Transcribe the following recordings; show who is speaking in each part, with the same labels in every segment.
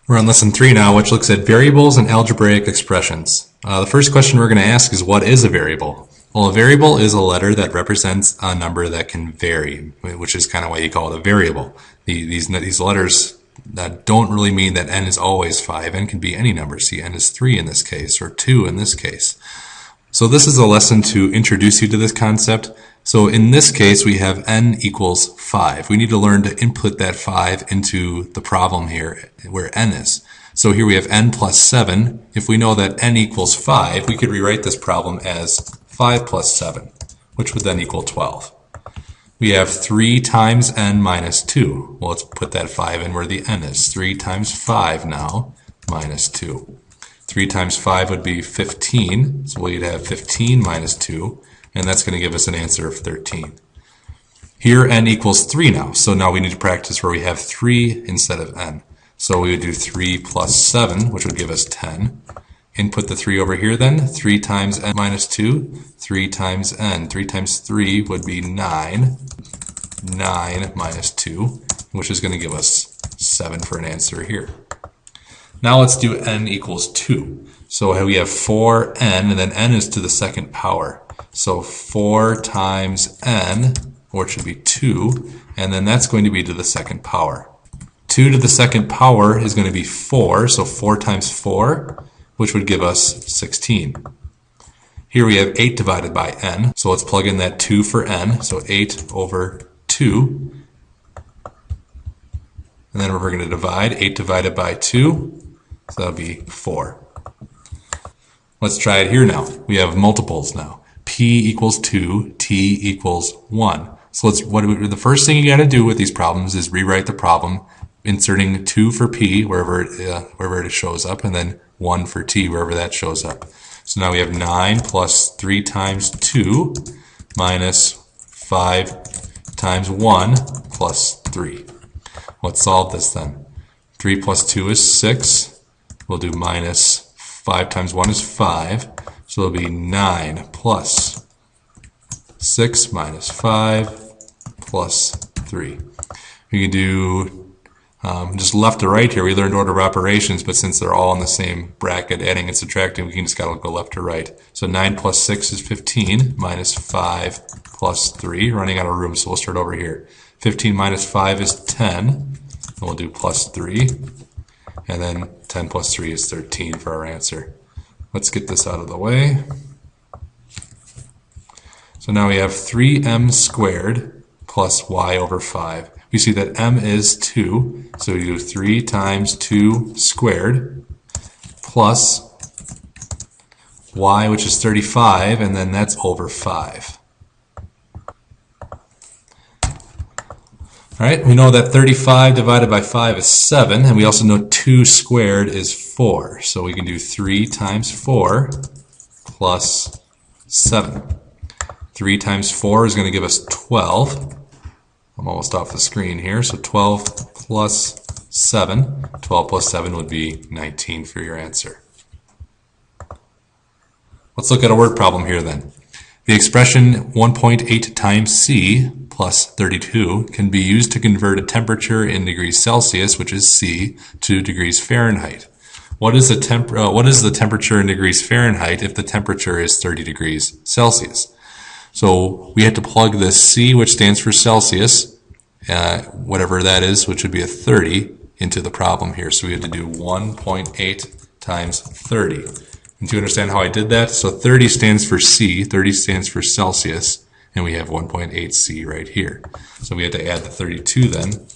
Speaker 1: We're on lesson 3 now, which looks at variables and algebraic expressions. The first question we're going to ask is, what is a variable? Well, a variable is a letter that represents a number that can vary, which is kind of why you call it a variable. These letters that don't really mean that n is always 5. N can be any number. See, n is 3 in this case, or 2 in this case. So this is a lesson to introduce you to this concept. So in this case, we have n equals 5. We need to learn to input that 5 into the problem here, where n is. So here we have n plus 7. If we know that n equals 5, we could rewrite this problem as 5 plus 7, which would then equal 12. We have 3 times n minus 2. Well, let's put that 5 in where the n is. 3 times 5 now, minus 2. 3 times 5 would be 15, so we'd have 15 minus 2, and that's going to give us an answer of 13. Here n equals 3 now, so now we need to practice where we have 3 instead of n. So we would do 3 plus 7, which would give us 10. Input the 3 over here then. 3 times n minus 2, 3 times n. 3 times 3 would be 9. 9 minus 2, which is going to give us 7 for an answer here. Now let's do n equals 2. So we have 4n, and then n is to the second power. So 4 times n, or it should be 2, and then that's going to be to the second power. 2 to the second power is going to be 4, so 4 times 4, which would give us 16. Here we have 8 divided by n, so let's plug in that 2 for n, so 8 over 2. And then we're going to divide 8 divided by 2, so that'll be 4. Let's try it here now. We have multiples now. P equals 2, T equals 1. So the first thing you got to do with these problems is rewrite the problem, inserting 2 for P wherever it shows up, and then 1 for T wherever that shows up. So now we have 9 plus 3 times 2 minus 5 times 1 plus 3. Let's solve this then. 3 plus 2 is 6. We'll do minus 5 times 1 is 5. So it'll be 9 plus 6 minus 5 plus 3. We can do just left to right here. We learned order of operations, but since they're all in the same bracket, adding and subtracting, we can just gotta go left to right. So 9 plus 6 is 15, minus 5 plus 3. Running out of room, so we'll start over here. 15 minus 5 is 10, and we'll do plus 3. And then 10 plus 3 is 13 for our answer. Let's get this out of the way. So now we have 3m squared plus y over 5. We see that m is 2, so we do 3 times 2 squared plus y, which is 35, and then that's over 5. All right, we know that 35 divided by 5 is 7, and we also know 2 squared is 4. So we can do 3 times 4 plus 7. 3 times 4 is going to give us 12. I'm almost off the screen here, so 12 plus 7. 12 plus 7 would be 19 for your answer. Let's look at a word problem here then. The expression 1.8 times C plus 32 can be used to convert a temperature in degrees Celsius, which is C, to degrees Fahrenheit. What is the temperature in degrees Fahrenheit if the temperature is 30 degrees Celsius? So we have to plug this C, which stands for Celsius, whatever that is, which would be a 30, into the problem here. So we have to do 1.8 times 30. And do you understand how I did that? So 30 stands for C, 30 stands for Celsius, and we have 1.8 C right here. So we had to add the 32 then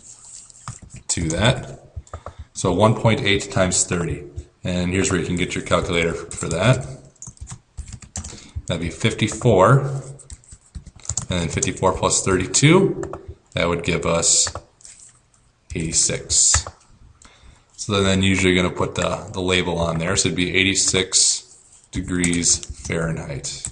Speaker 1: to that. So 1.8 times 30. And here's where you can get your calculator for that. That'd be 54. And then 54 plus 32, that would give us 86. So then usually you're going to put the label on there. So it'd be 86 degrees Fahrenheit.